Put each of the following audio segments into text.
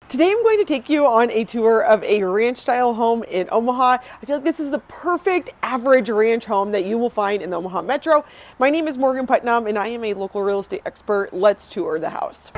Today I'm going to take you on a tour of a ranch style home in Omaha. I feel like this is the perfect average ranch home that you will find in the Omaha Metro. My name is Morgan Putnam and I am a local real estate expert. Let's tour the house.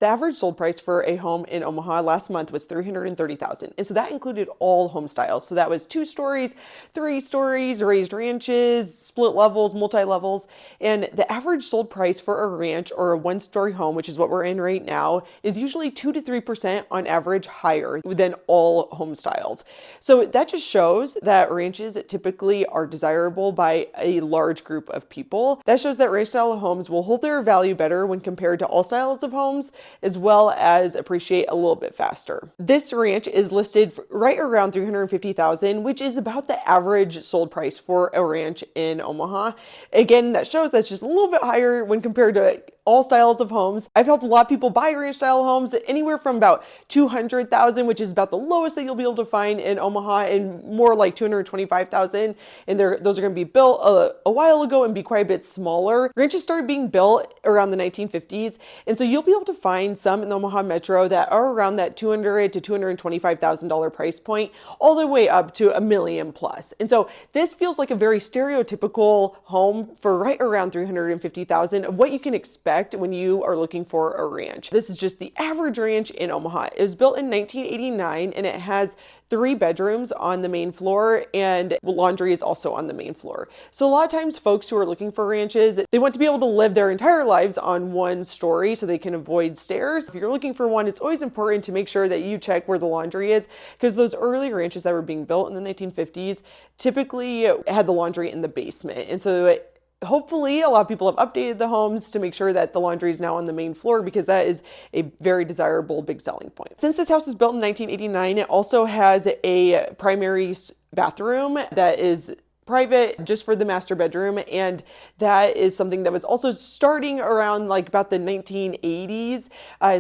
The average sold price for a home in Omaha last month was $330,000. And so that included all home styles. So that was 2 stories, 3 stories, raised ranches, split levels, multi-levels. And the average sold price for a ranch or a 1-story home, which is what we're in right now, is usually 2 to 3% on average higher than all home styles. So that just shows that ranches typically are desirable by a large group of people. That shows that ranch style homes will hold their value better when compared to all styles of homes, as well as appreciate a little bit faster. This ranch is listed right around $350,000, which is about the average sold price for a ranch in Omaha. Again, that shows that's just a little bit higher when compared to all styles of homes. I've helped a lot of people buy ranch style homes anywhere from about $200,000, which is about the lowest that you'll be able to find in Omaha, and more like $225,000. And those are going to be built a while ago and be quite a bit smaller. Ranches started being built around the 1950s, and so you'll be able to find some in the Omaha Metro that are around that $200,000 to $225,000 price point, all the way up to $1 million plus. And so this feels like a very stereotypical home for right around $350,000 of what you can expect when you are looking for a ranch. This is just the average ranch in Omaha. It was built in 1989 and it has 3 bedrooms on the main floor, and laundry is also on the main floor. So a lot of times folks who are looking for ranches, they want to be able to live their entire lives on 1 story so they can avoid stairs. If you're looking for one, it's always important to make sure that you check where the laundry is, because those early ranches that were being built in the 1950s typically had the laundry in the basement. And so hopefully a lot of people have updated the homes to make sure that the laundry is now on the main floor, because that is a very desirable big selling point. Since this house was built in 1989, it also has a primary bathroom that is private just for the master bedroom, and that is something that was also starting around like about the 1980s.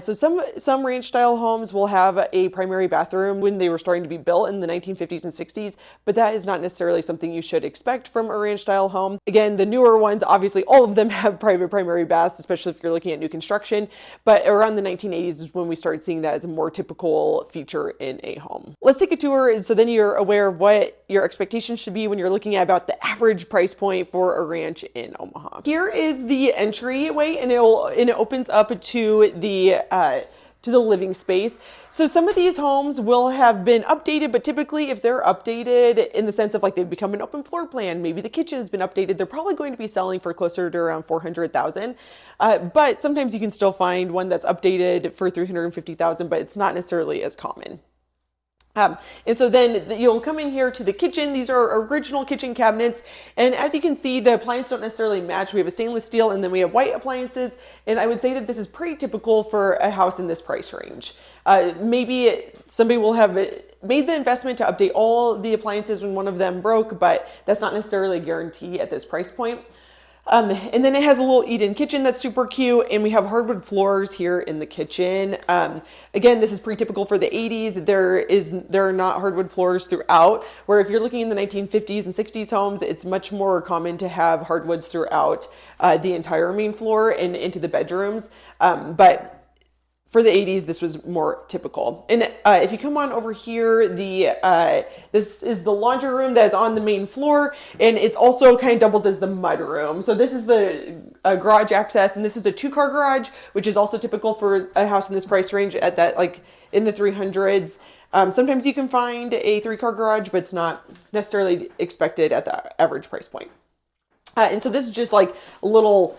So some ranch style homes will have a primary bathroom when they were starting to be built in the 1950s and 60s, but that is not necessarily something you should expect from a ranch style home. Again, the newer ones, obviously all of them have private primary baths, especially if you're looking at new construction, but around the 1980s is when we started seeing that as a more typical feature in a home. Let's take a tour, and so then you're aware of what your expectations should be when you're looking at about the average price point for a ranch in Omaha. Here is the entryway, and it opens up to the living space. So some of these homes will have been updated, but typically if they're updated in the sense of like they've become an open floor plan, maybe the kitchen has been updated, they're probably going to be selling for closer to around $400,000. But sometimes you can still find one that's updated for $350,000, but it's not necessarily as common. And so then you'll come in here to the kitchen. These are original kitchen cabinets. And as you can see, the appliances don't necessarily match. We have a stainless steel and then we have white appliances. And I would say that this is pretty typical for a house in this price range. Maybe somebody will have made the investment to update all the appliances when one of them broke, but that's not necessarily a guarantee at this price point. And then it has a little eat-in kitchen that's super cute, and we have hardwood floors here in the kitchen. Again, this is pretty typical for the 80s. There are not hardwood floors throughout, where if you're looking in the 1950s and 60s homes, it's much more common to have hardwoods throughout the entire main floor and into the bedrooms. But for the 80s, this was more typical. And if you come on over here, this is the laundry room that is on the main floor, and it's also kind of doubles as the mud room. So this is the garage access, and this is a 2-car garage, which is also typical for a house in this price range at that, like in the 300s. Sometimes you can find a 3-car garage, but it's not necessarily expected at the average price point. And so this is just like a little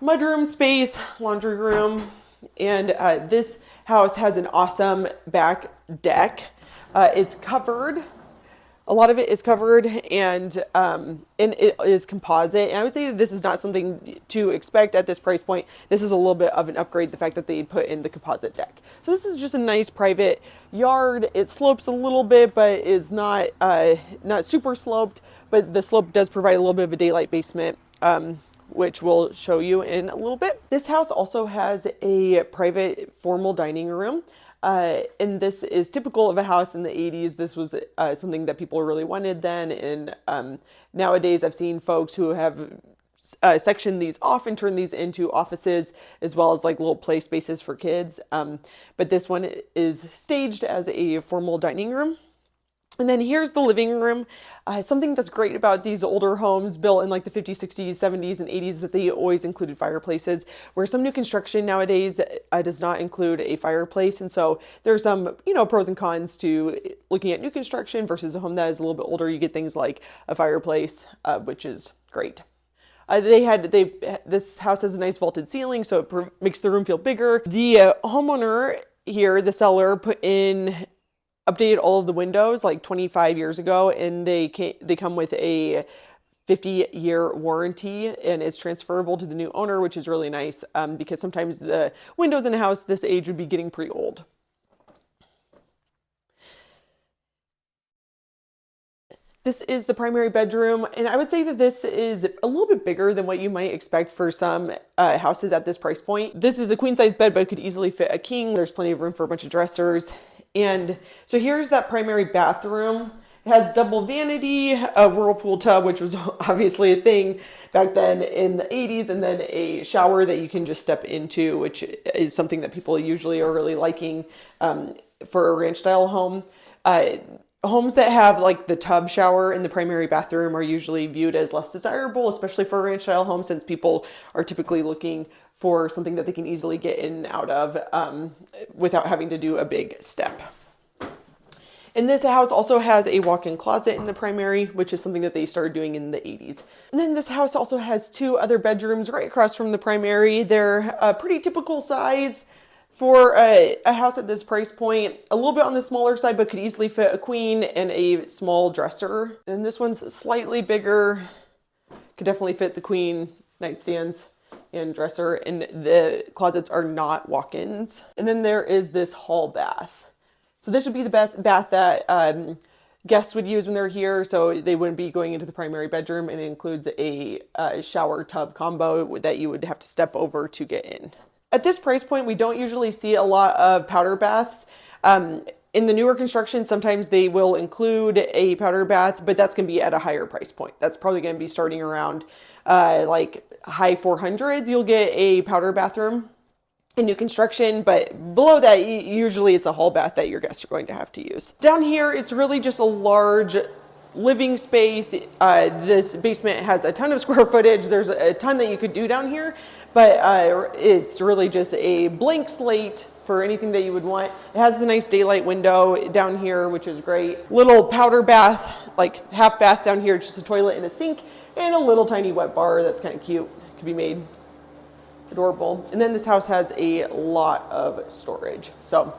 mudroom space, laundry room. And this house has an awesome back deck. It's covered. A lot of it is covered, and it is composite. And I would say that this is not something to expect at this price point. This is a little bit of an upgrade, the fact that they put in the composite deck. So this is just a nice private yard. It slopes a little bit, but is not super sloped. But the slope does provide a little bit of a daylight basement, which we'll show you in a little bit. This house also has a private formal dining room. And this is typical of a house in the 80s. This was something that people really wanted then. And nowadays, I've seen folks who have sectioned these off and turned these into offices, as well as like little play spaces for kids. But this one is staged as a formal dining room. And then here's the living room. Something that's great about these older homes built in like the 50s, 60s, 70s, and 80s that they always included fireplaces, where some new construction nowadays does not include a fireplace. And so there's some, pros and cons to looking at new construction versus a home that is a little bit older. You get things like a fireplace, which is great. This house has a nice vaulted ceiling, so it makes the room feel bigger. The homeowner here, the seller, updated all of the windows like 25 years ago, and they come with a 50-year warranty, and it's transferable to the new owner, which is really nice because sometimes the windows in a house this age would be getting pretty old. This is the primary bedroom, and I would say that this is a little bit bigger than what you might expect for some houses at this price point. This is a queen-size bed, but it could easily fit a king. There's plenty of room for a bunch of dressers. And so here's that primary bathroom. It has double vanity, a whirlpool tub, which was obviously a thing back then in the 80s, and then a shower that you can just step into, which is something that people usually are really liking for a ranch-style home. Homes that have like the tub shower in the primary bathroom are usually viewed as less desirable, especially for a ranch style home, since people are typically looking for something that they can easily get in and out of without having to do a big step. And this house also has a walk-in closet in the primary, which is something that they started doing in the 80s. And then this house also has two other bedrooms right across from the primary. They're a pretty typical size for a house at this price point, a little bit on the smaller side, but could easily fit a queen and a small dresser. And this one's slightly bigger, could definitely fit the queen, nightstands, and dresser, and the closets are not walk-ins. And then there is this hall bath. So this would be the bath that guests would use when they're here, so they wouldn't be going into the primary bedroom, and it includes a shower tub combo that you would have to step over to get in. At this price point, we don't usually see a lot of powder baths. In the newer construction, sometimes they will include a powder bath, but that's going to be at a higher price point. That's probably going to be starting around like high 400s. You'll get a powder bathroom in new construction, but below that, usually it's a hall bath that your guests are going to have to use. Down here, it's really just a large living space. This basement has a ton of square footage. There's a ton that you could do down here, but it's really just a blank slate for anything that you would want. It has the nice daylight window down here, which is great. Little powder bath, like half bath down here, just a toilet and a sink, and a little tiny wet bar that's kind of cute. Could be made adorable. And then this house has a lot of storage. So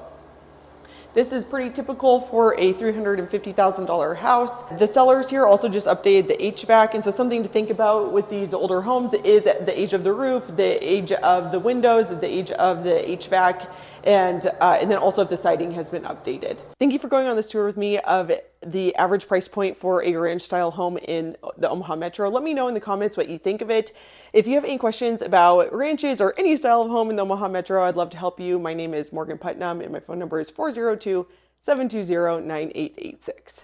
this is pretty typical for a $350,000 house. The sellers here also just updated the HVAC, and so something to think about with these older homes is the age of the roof, the age of the windows, the age of the HVAC, and then also if the siding has been updated. Thank you for going on this tour with me of the average price point for a ranch style home in the Omaha Metro. Let me know in the comments what you think of it. If you have any questions about ranches or any style of home in the Omaha Metro, I'd love to help you. My name is Morgan Putnam and my phone number is 402-720-9886.